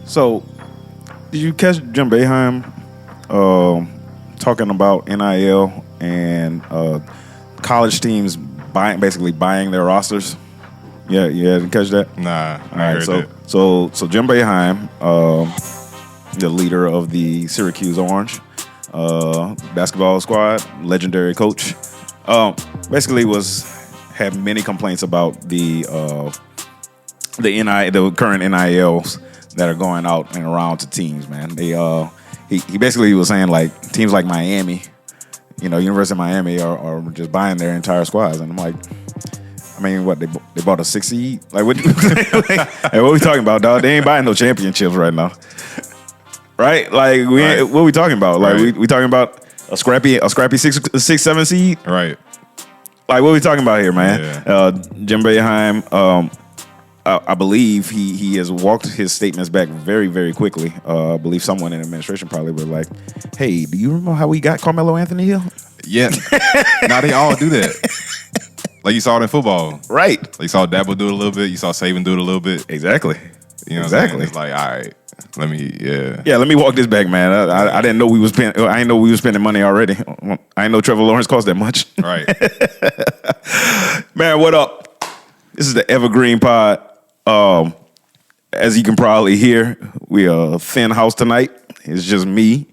So, did you catch Jim Boeheim talking about NIL and college teams basically buying their rosters? Yeah, you didn't catch that? Nah, All right, so Jim Boeheim, the leader of the Syracuse Orange basketball squad, legendary coach, basically had many complaints about the current NILs that are going out and around to teams. Man, he basically was saying like teams like Miami, University of Miami are just buying their entire squads, and I'm like, I mean, what they bought a 6 seed? Like what? What are we talking about, dog? They ain't buying no championships right now, right? Like what are we talking about? Like we talking about a scrappy 6-7 seed, right? Like what are we talking about here, man? Yeah. Jim Boeheim, I believe he has walked his statements back very, very quickly. I believe someone in administration probably was like, "Hey, do you remember how we got Carmelo Anthony here?" Yeah. Now they all do that. Like you saw it in football. Right. Like you saw Dabo do it a little bit. You saw Saban do it a little bit. Exactly. You know what I'm saying? It's like, all right, let me walk this back, man. I didn't know we was spending. I didn't know we was spending money already. I didn't know Trevor Lawrence cost that much. Right. Man, what up? This is the Evergreen Pod. As you can probably hear, we are a thin house tonight. It's just me,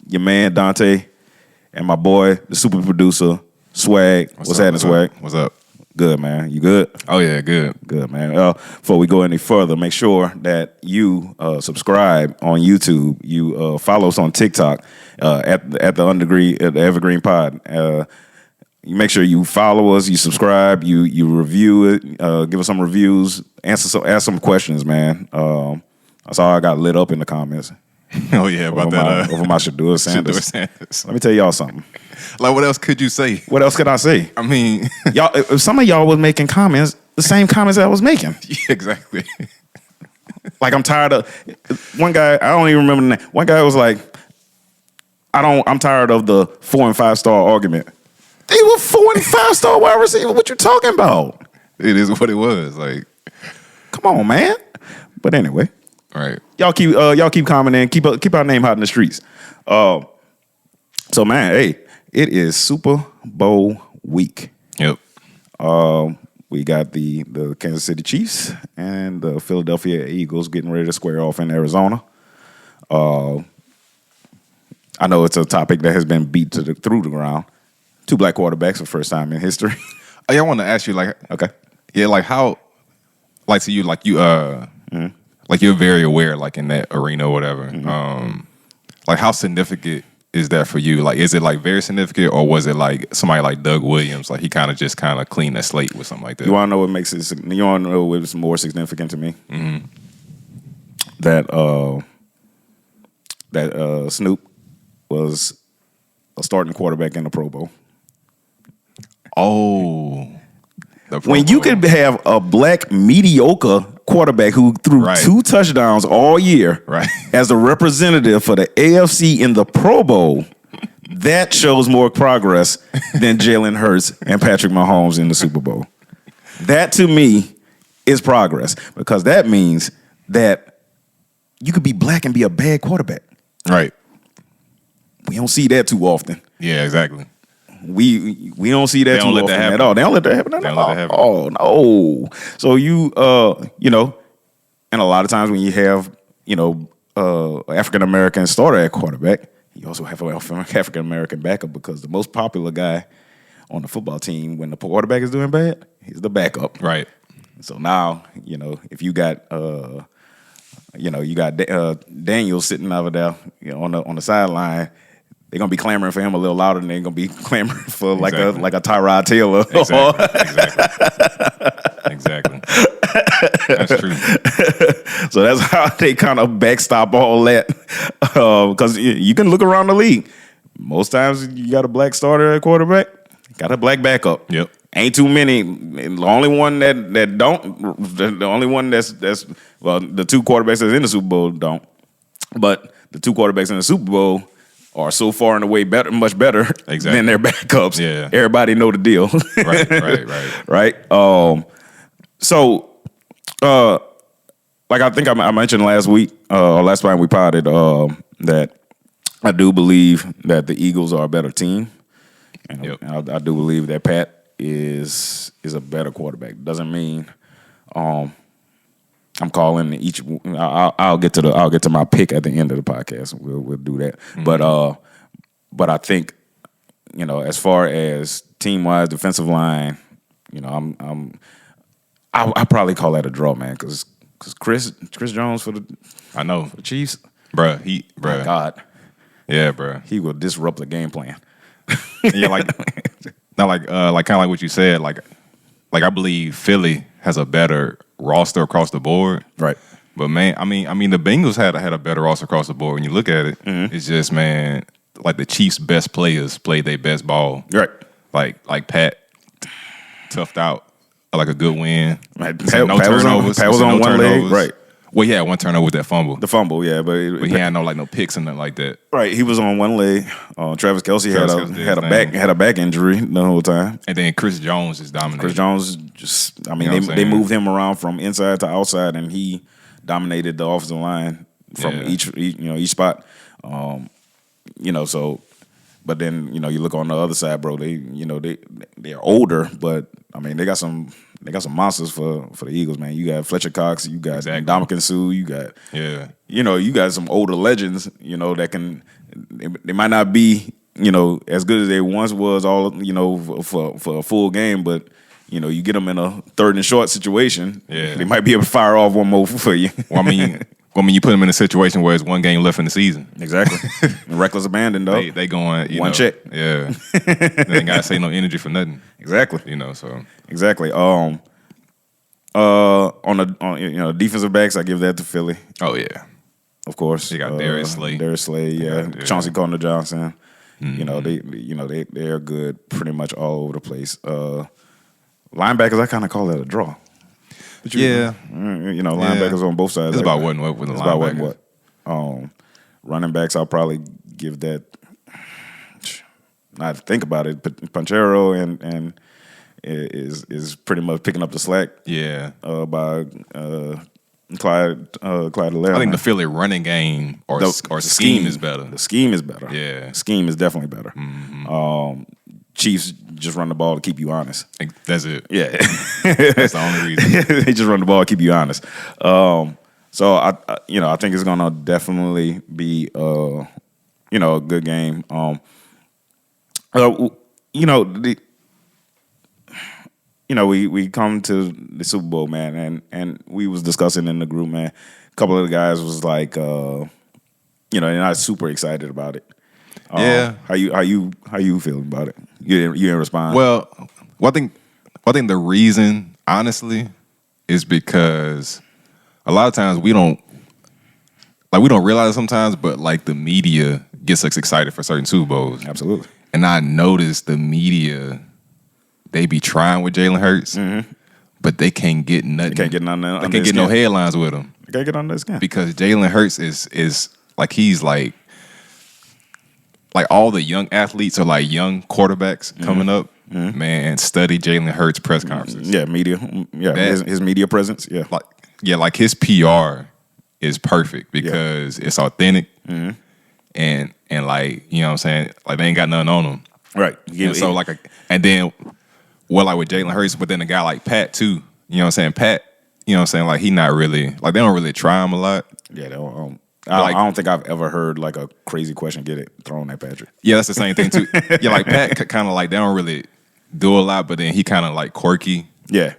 your man Dante, and my boy, the super producer, Swag. What's happening, Swag? What's up? Good, man. You good? Oh, yeah, good. Good, man. Before we go any further, make sure that you subscribe on YouTube. You follow us on TikTok at the Evergreen Pod. You make sure you follow us, you subscribe, you review it, give us some reviews, ask some questions, man. I saw I got lit up in the comments. Oh yeah, about over my Shedeur Sanders. Let me tell y'all something. Like, what else could you say? What else could I say? I mean, y'all. If some of y'all was making comments, the same comments I was making. Yeah, exactly. Like I'm tired of one guy. I don't even remember the name. One guy was like, I'm tired of the 4 and 5 star argument. They were 4 and 5 star wide receiver. What you talking about? It is what it was. Like, come on, man. But anyway, right? Y'all keep commenting. Keep our name hot in the streets. So man, hey, it is Super Bowl week. Yep. We got the Kansas City Chiefs and the Philadelphia Eagles getting ready to square off in Arizona. I know it's a topic that has been beat through the ground. 2 black quarterbacks for first time in history. Oh, yeah, I want to ask you, like, okay, yeah, like how, like, so you, like, you, like, you're very aware, like, in that arena or whatever. Mm-hmm. Like, how significant is that for you? Like, is it, like, very significant, or was it, like, somebody like Doug Williams, like, he kind of just cleaned that slate with something like that? You want to know what makes it? You want to know what's more significant to me? Mm-hmm. That Snoop was a starting quarterback in the Pro Bowl. Oh. When you could have a black mediocre quarterback who threw 2 touchdowns all year as a representative for the AFC in the Pro Bowl, that shows more progress than Jalen Hurts and Patrick Mahomes in the Super Bowl. That, to me, is progress, because that means that you could be black and be a bad quarterback. Right. We don't see that too often. Yeah, exactly. We don't see that too often at all. They don't let that happen at all. Oh no! So and a lot of times when you have African American starter at quarterback, you also have an African American backup, because the most popular guy on the football team when the quarterback is doing bad, he's the backup. Right. So now if you got Daniel sitting over there on the sideline, they're gonna be clamoring for him a little louder than they're gonna be clamoring for like a Tyrod Taylor. Exactly. That's true. So that's how they kind of backstop all that, because you can look around the league. Most times you got a black starter at quarterback, got a black backup. Yep. Ain't too many. The only one that don't. The only one that's well, the 2 quarterbacks that's in the Super Bowl don't. But the 2 quarterbacks in the Super Bowl are so far and away much better than their backups. Yeah. Everybody know the deal. Right. Right. So like I think I mentioned last week or last time we potted that I do believe that the Eagles are a better team, and Yep. I do believe that Pat is a better quarterback. Doesn't mean I'm calling each. I'll get to my pick at the end of the podcast. We'll do that. Mm-hmm. But I think, you know, as far as team wise, defensive line, you know, I probably call that a draw, man, because Chris Jones for the Chiefs, bruh. My God, yeah, bruh. he will disrupt the game plan. Yeah, like not like kind of like what you said. Like I believe Philly has a better roster across the board, right? But man, I mean, the Bengals had a better roster across the board. When you look at it, it's just, man, like the Chiefs' best players played their best ball, right? Like Pat toughed out like a good win. Right. No turnovers. Pat was on one leg, right? Well, yeah, one turnover with that fumble. The fumble, yeah, but he had no picks and nothing like that. Right, he was on one leg. Travis Kelce had a back injury the whole time, and then Chris Jones just dominated. Chris Jones just, I mean, they moved him around from inside to outside, and he dominated the offensive line from each spot. You know, so, but then you look on the other side, bro. They're older, but I mean they got some monsters for the Eagles, man. You got Fletcher Cox, you got Ndamukong Suh, you got you got some older legends, that can. They might not be as good as they once was, all for a full game, but you get them in a third and short situation, they might be able to fire off one more for you. Well, I mean, you put them in a situation where it's one game left in the season. Exactly. Reckless abandon, though. They going one check. Yeah. They ain't gotta say no energy for nothing. Exactly. So exactly. On the defensive backs, I give that to Philly. Oh yeah. Of course. You got Darius Slay, yeah. Chauncey Gardner-Johnson. Mm-hmm. They're good pretty much all over the place. Linebackers, I kind of call that a draw. Linebackers on both sides. It's about what with the linebackers. Running backs, I'll probably give that. Not think about it, but Panchero and is pretty much picking up the slack. Yeah. By Clyde Laird. I think the Philly running game or scheme is better. The scheme is better. Yeah. Scheme is definitely better. Mm-hmm. Chiefs just run the ball to keep you honest. That's it. Yeah. That's the only reason. They just run the ball to keep you honest. So I think it's gonna definitely be a good game. We come to the Super Bowl, man, and we was discussing in the group, man. A couple of the guys was like, they're not super excited about it. How you feeling about it? You didn't respond. Well, I think the reason, honestly, is because a lot of times we don't realize it sometimes, but like the media gets us excited for certain Super Bowls. Absolutely. And I noticed the media, they be trying with Jalen Hurts, but they can't get nothing. They can't get They can't get no headlines with him. They can't get on this game because Jalen Hurts is like he's like all the young athletes are like young quarterbacks coming up. Mm-hmm. Man, study Jalen Hurts press conferences. Yeah, media. Yeah, his media presence. Yeah, like his PR is perfect because it's authentic, and like you know what I'm saying, like they ain't got nothing on them. Right. And then like with Jalen Hurts, but then a guy like Pat too. You know what I'm saying, Pat. You know what I'm saying, like he not really like they don't really try him a lot. Yeah, they don't. I don't think I've ever heard like a crazy question get it thrown at Patrick. Yeah, that's the same thing too. Yeah, like Pat kind of like they don't really do a lot, but then he kind of like quirky. Yeah,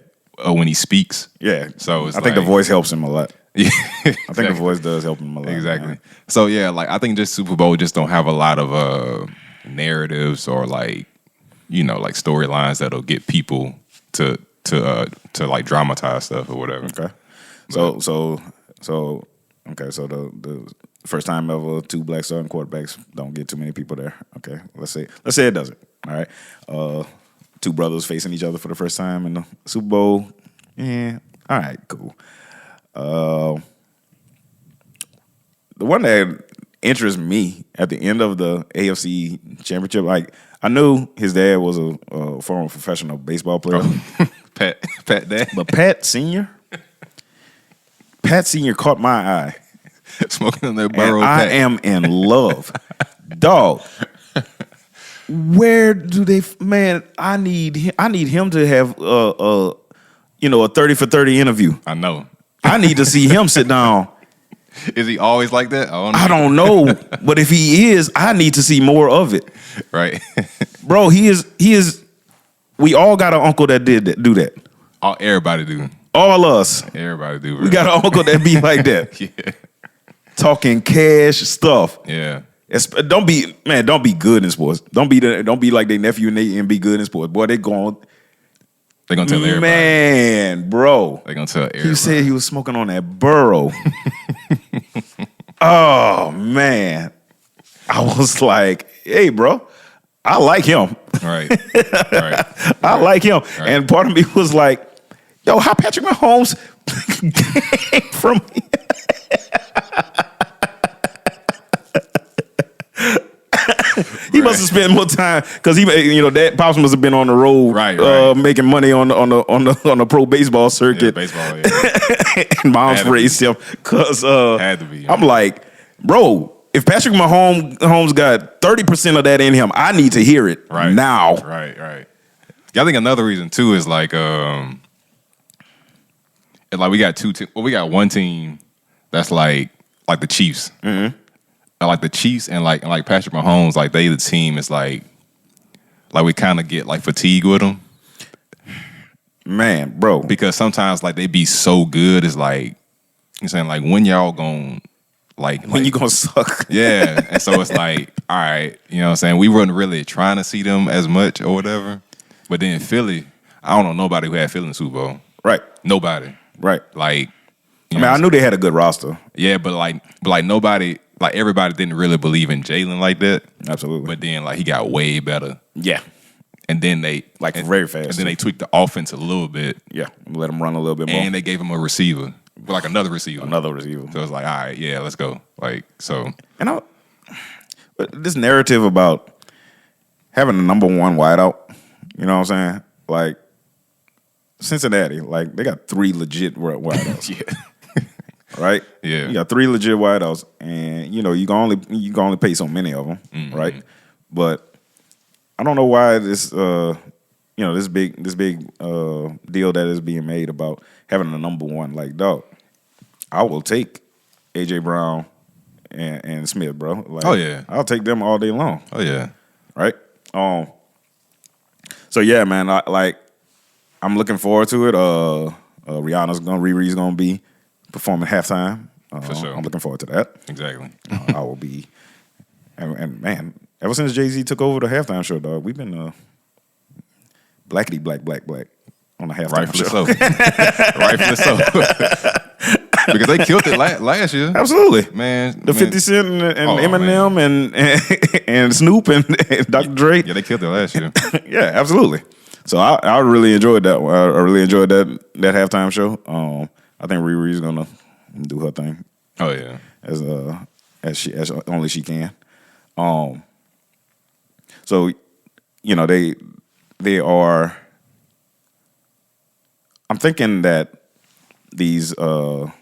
when he speaks. Yeah, so I think the voice helps him a lot. Yeah, I think the voice does help him a lot. Exactly. Man. So yeah, like I think just Super Bowl just don't have a lot of narratives or like like storylines that'll get people to like dramatize stuff or whatever. Okay. So the first time ever two black starting quarterbacks don't get too many people there. Okay, let's say it doesn't. All right, two brothers facing each other for the first time in the Super Bowl. Yeah, all right, cool. The one that interests me at the end of the AFC Championship, like I knew his dad was a former professional baseball player, Pat dad, but Pat Senior. Pat Sr. caught my eye. Smoking on that Burrow. I am in love. Dog. Where do they, man, I need him to have a 30 for 30 interview. I know. I need to see him sit down. Is he always like that? I don't know. But if he is, I need to see more of it. Right. Bro, he is we all got an uncle that do that. Everybody do. All us. Everybody do. Bro. We got an uncle that be like that. Yeah. Talking cash stuff. Yeah. Don't be good in sports. Don't be like their nephew and be good in sports. Boy, they're gonna tell everybody. Man, bro. They're gonna tell everybody. He said he was smoking on that Burrow. Oh man. I was like, hey, bro, I like him. Right. I like him. Right. And part of me was like, yo, how Patrick Mahomes came from He must have spent more time because that Pops must have been on the road, right. Making money on the pro baseball circuit. Yeah, baseball, yeah. And Mom's raised him because had to be. Yeah. I'm like, bro, if Patrick Mahomes got 30% of that in him, I need to hear it now. Right. Yeah, I think another reason too is like we got we got one team that's like the Chiefs. Mm-hmm. Like the Chiefs and like Patrick Mahomes, like they the team is like we kind of get like fatigue with them. Man, bro. Because sometimes like they be so good, it's like you're saying like when y'all gonna when you gonna suck. Yeah. And so it's like, all right, you know what I'm saying? We weren't really trying to see them as much or whatever. But then Philly, I don't know nobody who had Philly in the Super Bowl. Right. Nobody. Right. Like I knew they had a good roster. Yeah, but nobody, like everybody didn't really believe in Jalen like that. Absolutely. But then he got way better. Yeah. And then they very fast. And then they tweaked the offense a little bit. Yeah. Let him run a little bit more. And they gave him a receiver. Like another receiver. So it's like, all right, yeah, let's go. And this narrative about having the number one wideout, you know what I'm saying? Like Cincinnati, like they got 3 legit wideouts. Yeah. Right? Yeah. You got 3 legit wideouts, and you can only pay so many of them, mm-hmm. right? But I don't know why this this big deal that is being made about having a number one. Like, dog, I will take AJ Brown and Smith, bro. Like, oh yeah, I'll take them all day long. Oh yeah, right. So yeah, man, I'm looking forward to it. Riri's gonna be performing halftime. For sure. I'm looking forward to that. Exactly. I will be, and man, ever since Jay-Z took over the halftime show, dog, we've been blackity black on the halftime show. Rightfully so. Because they killed it last year. Absolutely, man. The 50 Cent and Eminem and Snoop and Dr. Dre. Yeah, they killed it last year. Yeah, absolutely. So I really enjoyed that one. I really enjoyed that halftime show. I think Riri's gonna do her thing. Oh yeah, as only she can. So they are. I'm thinking that these. I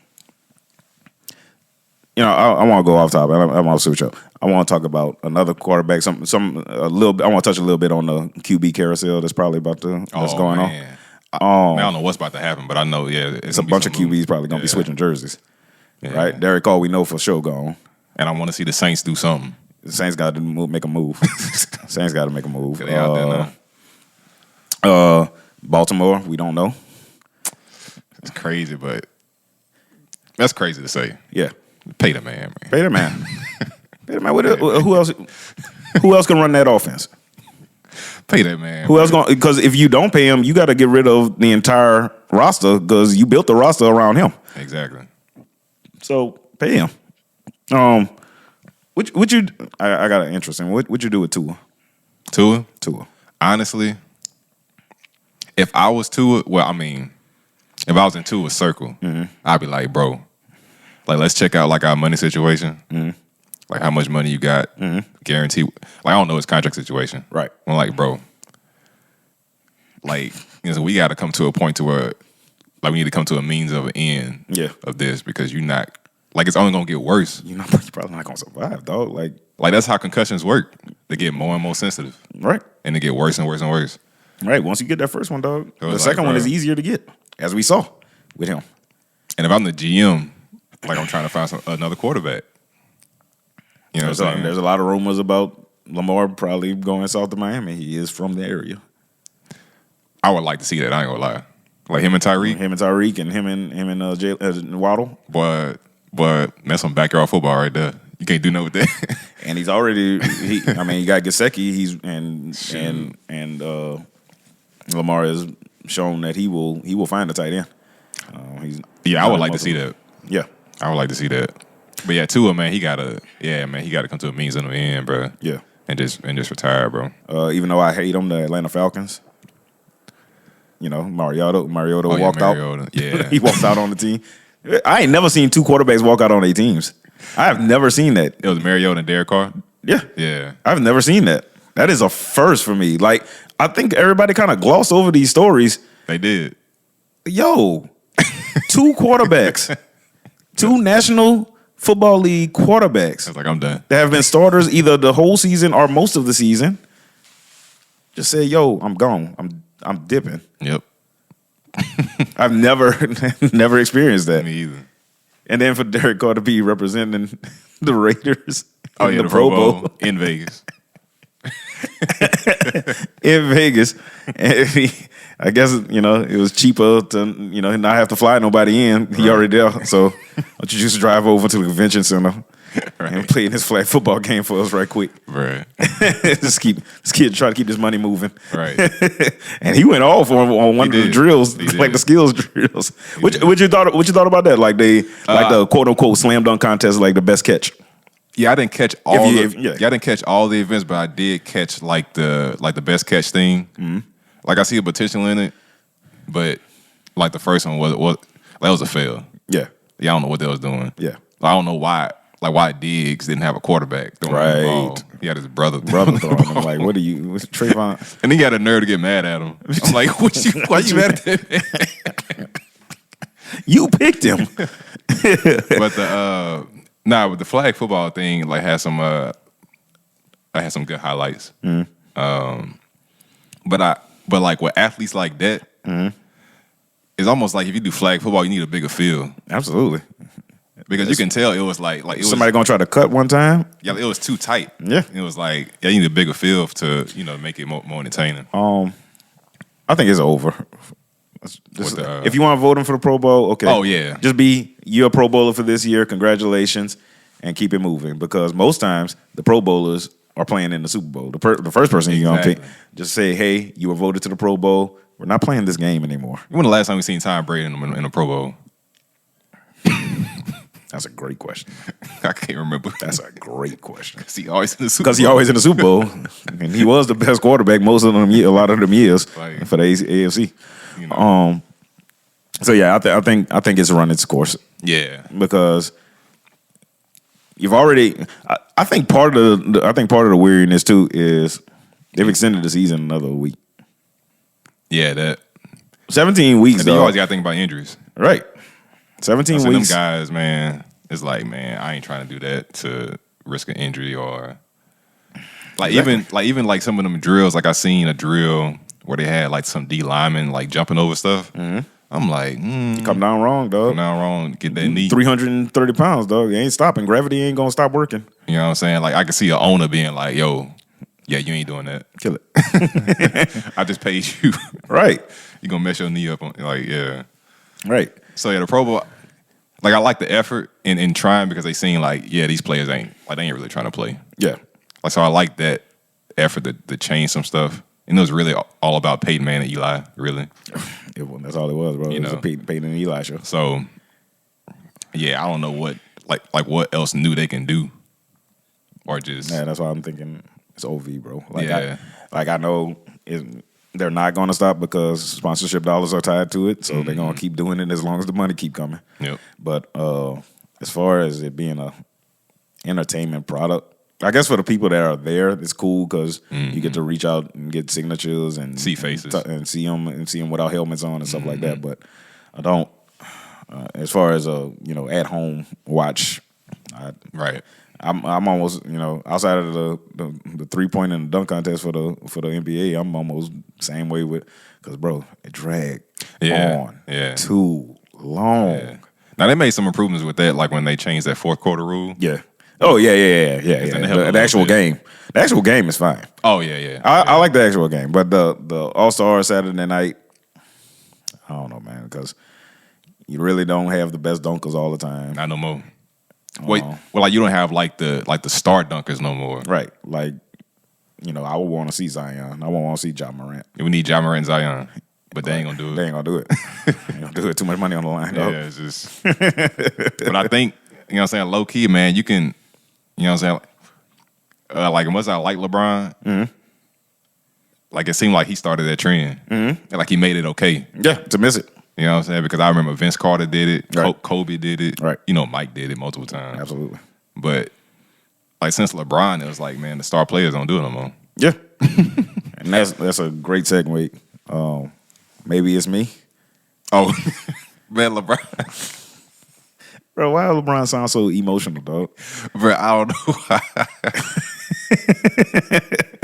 want to go off topic. I want to switch up. I want to talk about another quarterback. I want to touch a little bit on the QB carousel that's probably about to going on. I don't know what's about to happen, but I know, yeah, it's a bunch of QBs probably going to be switching jerseys. Yeah. Right? Derek Carr, we know for sure gone. And I want to see the Saints do something. The Saints got to make a move. Saints got to make a move. They out there now. Baltimore, we don't know. It's crazy, but that's crazy to say. Yeah. Pay the man. Pay the man. Pay the man. Who else can run that offense? Pay that man. Who else going? Because if you don't pay him, you got to get rid of the entire roster because you built the roster around him. Exactly. So pay him. What you? I got an interesting. What you do with Tua? Tua. Honestly, if I was Tua, if I was in Tua's circle, I'd be like, bro, let's check out our money situation. Mm-hmm. How much money you got, guaranteed. I don't know his contract situation. Right. I'm like, bro, we got to come to a point to where like we need to come to a means of an end of this because you're not like it's only gonna get worse. You're probably not gonna survive, dog. Like that's how concussions work. They get more and more sensitive, right? And they get worse and worse and worse. Right. Once you get that first one, dog, the second one is easier to get, as we saw with him. And if I'm the GM, like I'm trying to find another quarterback. You know what I'm saying? There's a lot of rumors about Lamar probably going south to Miami. He is from the area. I would like to see that. I ain't gonna lie. Like him and Tyreek, and him and Waddle. But that's some backyard football right there. You can't do nothing with that. And he's already. You got Gesicki. And Lamar has shown that he will find a tight end. I would like to see that. Yeah, I would like to see that. But yeah, Tua, man, he gotta come to a means in the end, bro. Yeah, and just retire, bro. Even though I hate him, the Atlanta Falcons. You know, Mariota walked out. Yeah, he walked out on the team. I ain't never seen two quarterbacks walk out on their teams. I have never seen that. It was Mariota and Derek Carr. Yeah. I've never seen that. That is a first for me. Like, I think everybody kind of glossed over these stories. They did. Yo, two quarterbacks, two National Football League quarterbacks. I was like, I'm done. That have been starters either the whole season or most of the season. Just say, yo, I'm gone. I'm dipping. Yep. I've never experienced that. Me either. And then for Derek Carr to be representing the Raiders in the Pro Bowl in Vegas. In Vegas. And I guess, it was cheaper to, not have to fly nobody in. He already there. So why don't you just drive over to the convention center and play in this flag football game for us right quick. Right. Just try to keep this money moving. Right. And he went off on one of the drills, like the skills drills. What you thought about that? Like the quote unquote slam dunk contest, like the best catch. Yeah, I didn't catch all. I didn't catch all the events, but I did catch like the best catch thing. Mm-hmm. Like I see a potential in it, but like the first one was a fail. Yeah. I don't know what they was doing. Yeah. I don't know why. Like why Diggs didn't have a quarterback throwing the ball. He had his brother throwing him. Like, what are you, Trayvon? And he got a nerve to get mad at him. I'm like, why you mad at him? You picked him. But with the flag football thing, like had some I had some good highlights. Mm-hmm. But like with athletes like that, mm-hmm. It's almost like if you do flag football, you need a bigger field. Absolutely. Because you can tell it was like it somebody gonna try to cut one time. Yeah, it was too tight. Yeah, it was like you need a bigger field to make it more entertaining. I think it's over. If you want to vote him for the Pro Bowl, okay. Oh yeah, you're a Pro Bowler for this year. Congratulations, and keep it moving. Because most times the Pro Bowlers are playing in the Super Bowl. The first person you're gonna pick, just say, hey, you were voted to the Pro Bowl. We're not playing this game anymore. When the last time we seen Tom Brady in a Pro Bowl? That's a great question. I can't remember. That's a great question. Because he always in the Super Bowl. And he was the best quarterback a lot of them years for the AFC. So yeah, I think it's run its course. Yeah, because you've already. I think part of the weariness too is they've extended the season another week. Yeah, that 17 weeks. And then you always got to think about injuries, right? 17 weeks. Them guys, man, it's like, man, I ain't trying to do that to risk an injury or even some of them drills. Like I seen a drill where they had like some D linemen like jumping over stuff. Mm-hmm. I'm like, come down wrong, dog. Come down wrong. Get that knee. 330 pounds, dog. It ain't stopping. Gravity ain't gonna stop working. You know what I'm saying? Like I could see an owner being like, yo, yeah, you ain't doing that. Kill it. I just paid you. Right. You gonna mess your knee up on yeah. Right. So yeah, the Pro Bowl, like I like the effort in trying because they seem like, yeah, these players they ain't really trying to play. Yeah. Like so I like that effort to change some stuff. And it was really all about Peyton Manning and Eli, really. That's all it was, bro. It was a Peyton and Eli show. So yeah, I don't know what what else new they can do. Or just that's why I'm thinking it's OV, bro. I know they're not going to stop because sponsorship dollars are tied to it, so they're going to keep doing it as long as the money keep coming. Yep. But as far as it being a entertainment product, I guess for the people that are there, it's cool because you get to reach out and get signatures and see faces and see them without helmets on and stuff like that. But I don't. As far as at home watch, Right. I'm almost outside of the 3-point and dunk contest for the NBA. I'm almost same way with because bro, it dragged on too long. Yeah. Now they made some improvements with that, like when they changed that fourth quarter rule. Yeah. Oh yeah. The actual game. The actual game is fine. Oh yeah. I like the actual game, but the All-Star Saturday night, I don't know, man, because you really don't have the best dunkers all the time. Not no more. Wait, like you don't have like the star dunkers no more. Right. Like, I would want to see Zion. I would want to see Ja Morant. We need Ja Morant and Zion, but they ain't gonna do it. They ain't gonna do it. They ain't gonna do it. Too much money on the line. Yeah, it's just. But I think what I'm saying, low key, man, you can, what I'm saying, like as much as I like LeBron, like it seemed like he started that trend, and like he made it okay. Yeah, to miss it. You know what I'm saying? Because I remember Vince Carter did it, Right. Kobe did it, right? Mike did it multiple times. Absolutely. But like since LeBron, it was like, man, the star players don't do it no more. Yeah, and that's a great segue. Maybe it's me. Oh, man, LeBron. Bro, why does LeBron sound so emotional, dog? Bro, I don't know why.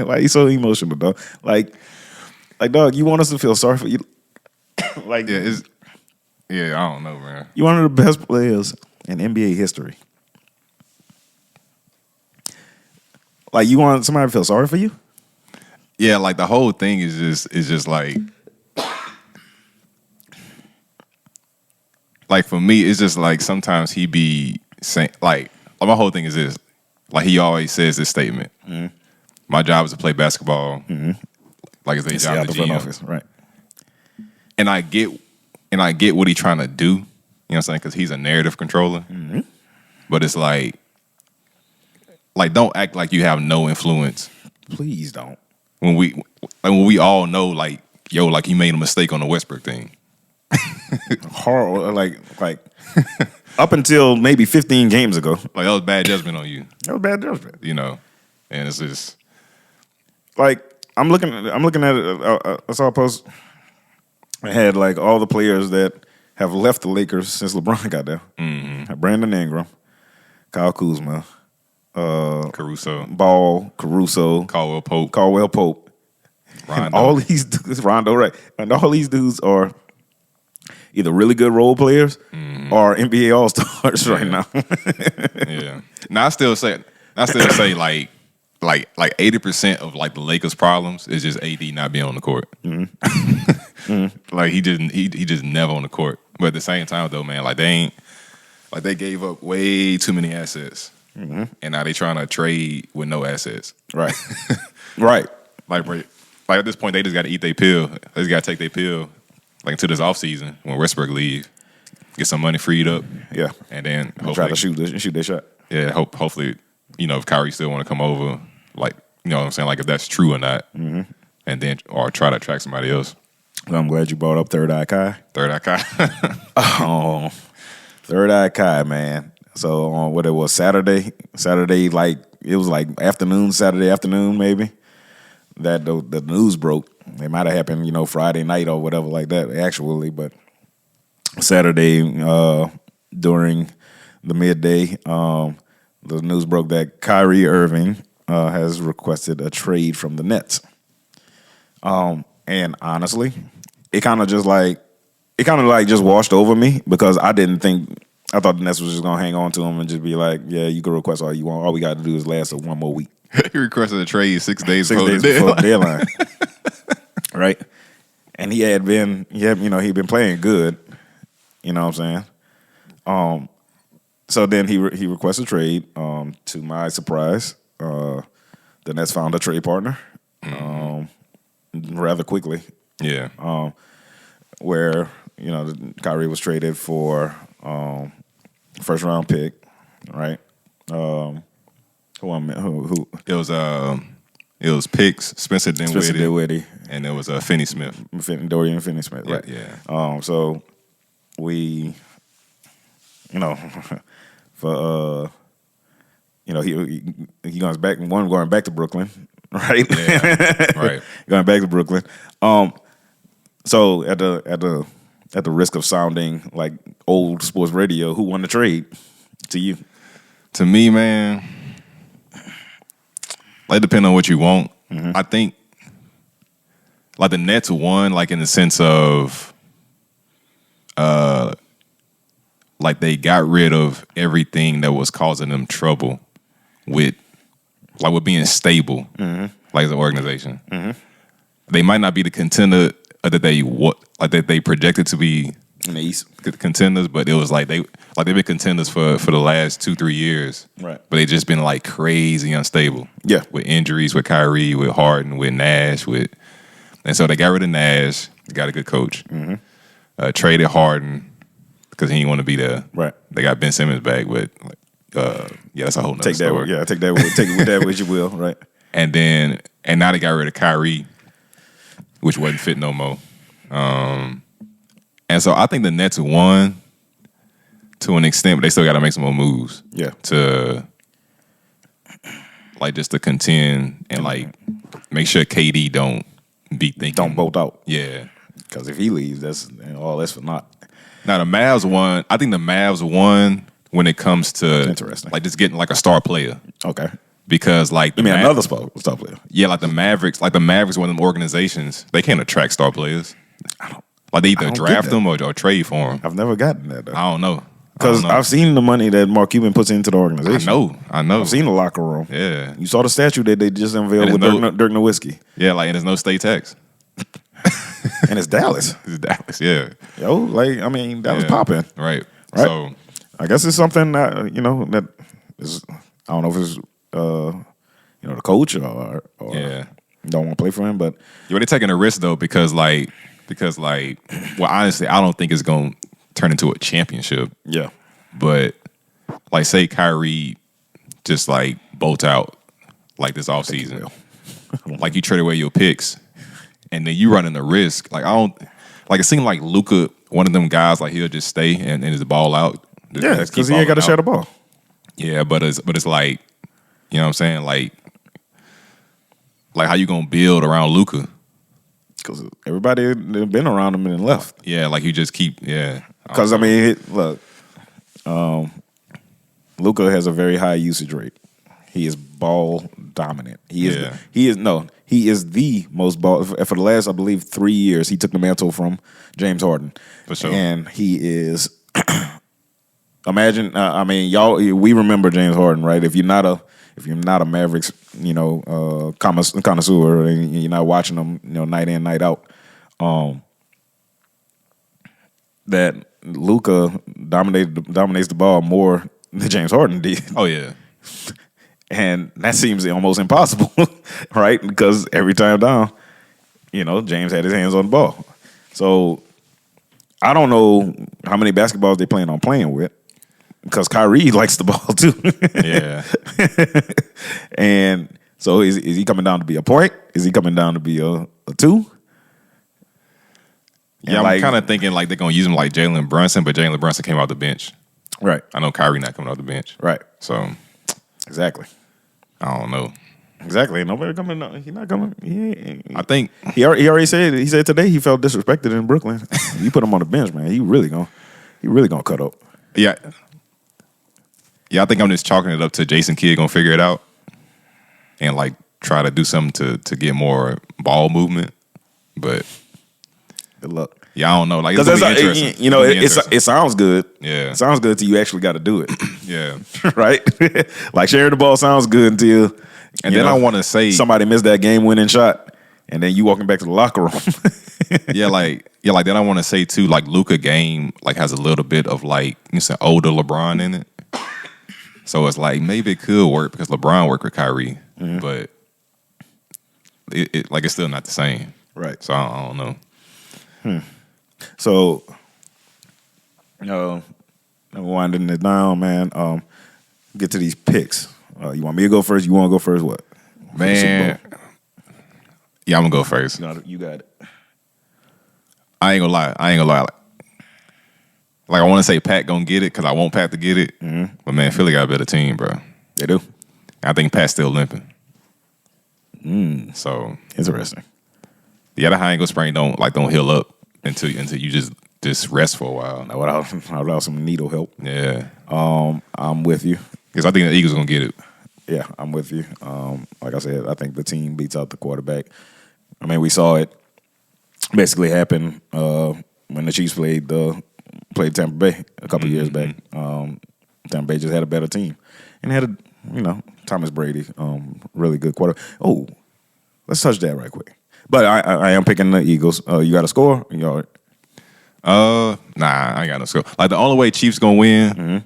Why you so emotional, dog? Like, dog, you want us to feel sorry for you? Like, I don't know, man. You're one of the best players in NBA history. Like, you want somebody to feel sorry for you? Yeah, like the whole thing is just like for me, it's just like sometimes he be saying like my whole thing is this. Like he always says this statement. My job is to play basketball. Like it's their job to GM. Office, right. And I get what he's trying to do. You know what I'm saying? Because he's a narrative controller. But it's like don't act like you have no influence. Please don't. When we all know like you made a mistake on the Westbrook thing. Horrible, like up until maybe 15 games ago. Like that was bad judgment on you. That was bad judgment. And it's just like I'm looking at it. I saw a post. I had like all the players that have left the Lakers since LeBron got there. Brandon Ingram, Kyle Kuzma, Caruso, Ball, Caruso, Caldwell Pope, Rondo. And all these dudes, Rondo, right? And all these dudes are either really good role players or NBA All Stars right now. Yeah. Now I still say like 80% of like the Lakers' problems is just AD not being on the court. Like he just never on the court. But at the same time though, man, like they gave up way too many assets, and now they trying to trade with no assets. Right, right. Like at this point, they just got to eat their pill. They just got to take their pill like into this offseason when Westbrook leave, get some money freed up. Yeah, and then hopefully try to shoot their shot. Yeah, hopefully if Kyrie still want to come over, like what I'm saying, like if that's true or not, and then or try to attract somebody else. Well, I'm glad you brought up Third Eye Kai. Third Eye Kai. Oh, Third Eye Kai, man. So on what it was Saturday, like it was like Saturday afternoon maybe. That the news broke. It might have happened, Friday night or whatever like that, actually. But Saturday during the midday, the news broke that Kyrie Irving has requested a trade from the Nets. And honestly, it kind of just washed over me because I thought the Nets was just gonna hang on to him and just be like, yeah, you can request all you want. All we got to do is last one more week. He requested a trade 6 days before the deadline. Right? And he'd been playing good. You know what I'm saying? So then he requested a trade. To my surprise, the Nets found a trade partner rather quickly. Yeah. Where Kyrie was traded for first round pick, right? Who? It was picks, Spencer Dinwiddie, and there was Finney Smith, Dorian Finney-Smith, right? Yeah. So we, for he goes back going back to Brooklyn, right? Yeah, right. Going back to Brooklyn. So at the at the risk of sounding like old sports radio, who won the trade to you? To me, man, like depending on what you want. I think like the Nets won, like in the sense of like they got rid of everything that was causing them trouble with being stable, like as an organization. They might not be the contender that they projected to be In the East. contenders, but it was like they've been contenders for the last 2-3 years. Right. But they just been like crazy unstable. Yeah. With injuries, with Kyrie, with Harden, with Nash, and so they got rid of Nash. They got a good coach. Traded Harden because he didn't want to be there. Right. They got Ben Simmons back, but that's a whole nother story. Take that with that which you will. Right. And now they got rid of Kyrie, which wasn't fit no more. And so I think the Nets won to an extent, but they still got to make some more moves. Yeah. To just to contend and make sure KD don't be thinking. Don't bolt out. Yeah. Because if he leaves, that's for naught. Now the Mavs won. I think the Mavs won when it comes to Interesting. just getting a star player. Okay. Because another star player. Yeah, like the Mavericks, one of them organizations, they can't attract star players. They either draft them or trade for them. I've never gotten that though. I don't know. Because I've seen the money that Mark Cuban puts into the organization. I know. I've seen the locker room. Yeah. You saw the statue that they just unveiled with Dirk Nowitzki. Yeah, and there's no state tax. And it's Dallas. It's Dallas, yeah. Yo, Dallas popping. Right. So I guess it's something that that is. I don't know if it's the coach or don't want to play for him, but they're taking a risk though because honestly, I don't think it's gonna turn into a championship. Yeah. But say Kyrie just bolt out this offseason. You trade away your picks and then you running the risk. It seemed like Luka, one of them guys, he'll just stay and just ball out. Yeah, because he ain't got to share the ball. Yeah, but it's like, you know what I'm saying? Like how you gonna build around Luka? Because everybody been around him and then left. Yeah, you just keep, yeah. Because look, Luka has a very high usage rate. He is ball dominant. He is the most ball for the last, I believe, 3 years. He took the mantle from James Harden. For sure. And he is. Imagine, y'all. We remember James Harden, right? If you're not a Mavericks, connoisseur, and you're not watching them, night in, night out, that Luka dominates the ball more than James Harden did. Oh yeah. And that seems almost impossible, right? Because every time down, James had his hands on the ball. So I don't know how many basketballs they plan on playing with, because Kyrie likes the ball too. Yeah. And so is he coming down to be a point? Is he coming down to be a two? Yeah, I'm kind of thinking they're going to use him like Jalen Brunson, but Jalen Brunson came off the bench. Right. I know Kyrie not coming off the bench. Right. So. Exactly. I don't know. Exactly. Nobody coming. He's not coming. I think he already said. He said today he felt disrespected in Brooklyn. You put him on the bench, man. He really gonna cut up. Yeah. Yeah, I think I'm just chalking it up to Jason Kidd gonna figure it out and try to do something to get more ball movement. But good luck. Yeah, I don't know. Because it sounds good. Yeah, it sounds good till you actually got to do it. Yeah, right. Sharing the ball sounds good until, I want to say somebody missed that game-winning shot, and then you walking back to the locker room. Then I want to say too, Luka game has a little bit of it's an older LeBron in it, so it's maybe it could work because LeBron worked with Kyrie, but it's still not the same. Right. So I don't know. So, I'm winding it down, man. Get to these picks. You want me to go first? You want to go first? What? Man. Yeah, I'm going to go first. You got it. I ain't gonna lie. I want to say Pat gonna get it because I want Pat to get it. Mm-hmm. But, man, Philly got a better team, bro. They do. I think Pat's still limping. So. Interesting. The other high ankle sprain don't heal up until you just just rest for a while. Without some needle help. Yeah. I'm with you. Because I think the Eagles going to get it. Yeah, I'm with you. Like I said, I think the team beats out the quarterback. I mean, we saw it basically happen when the Chiefs played Tampa Bay a couple years back. Tampa Bay just had a better team and had Thomas Brady, really good quarterback. Oh, let's touch that right quick. But I am picking the Eagles. You got a score? Nah, I ain't got no score. Like the only way Chiefs gonna win,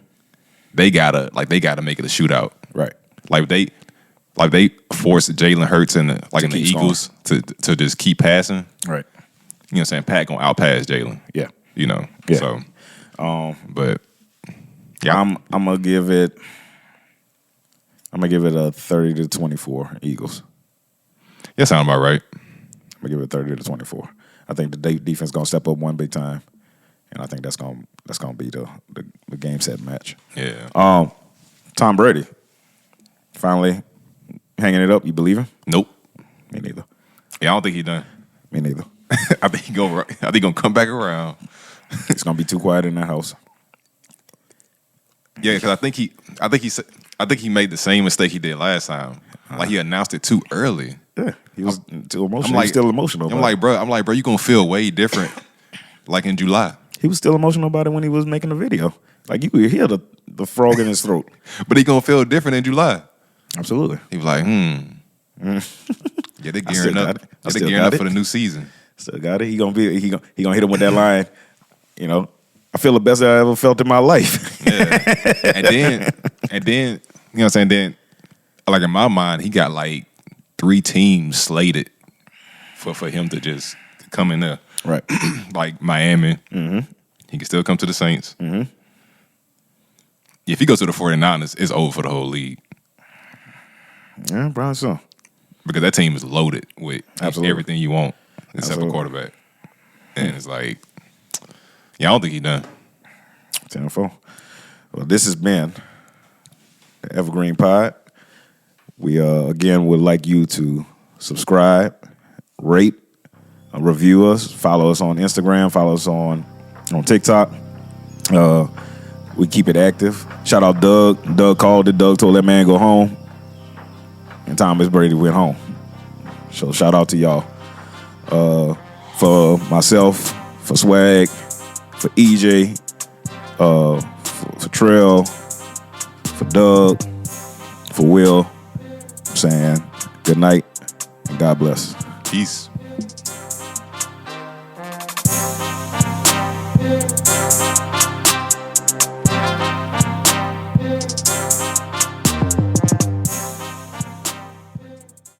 they gotta make it a shootout. Right. Like they force Jalen Hurts and the Eagles to just keep passing. Right. You know what I'm saying? Pat gonna outpass Jalen. Yeah. Yeah. So but yeah. I'm gonna give it a 30-24 Eagles. Yeah, sound about right. I'm gonna give it 30-24. I think the defense gonna step up one big time, and I think that's gonna be the game set match. Yeah. Tom Brady finally hanging it up. You believe him? Nope. Me neither. Yeah, I don't think he done. Me neither. I think he gonna come back around. It's gonna be too quiet in that house. Yeah, because I think he made the same mistake he did last time. Like he announced it too early. Yeah, he was too emotional. He was still emotional. I'm like, bro, you gonna feel way different, like in July. He was still emotional about it when he was making the video. Like you could hear the frog in his throat. But he gonna feel different in July. Absolutely. He was like, Yeah, they're gearing up. They're gearing up for the new season. Still got it. He gonna hit him with that line. I feel the best I ever felt in my life. Yeah. And then, you know what I'm saying? Then, like in my mind, he got like 3 teams slated for him to just come in there. Right. Like Miami. Mm-hmm. He can still come to the Saints. Mm-hmm. If he goes to the 49ers, it's over for the whole league. Yeah, probably so. Because that team is loaded with everything you want except for quarterback. And it's like, yeah, I don't think he done. 10-4. Well, this has been the Evergreen Pod. We, again, would like you to subscribe, rate, review us, follow us on Instagram, follow us on TikTok. We keep it active. Shout out Doug. Doug called it. Doug told that man go home. And Thomas Brady went home. So shout out to y'all. For myself, for Swag, for EJ, for Trell, for Doug, for Will, I'm saying good night and God bless. Peace.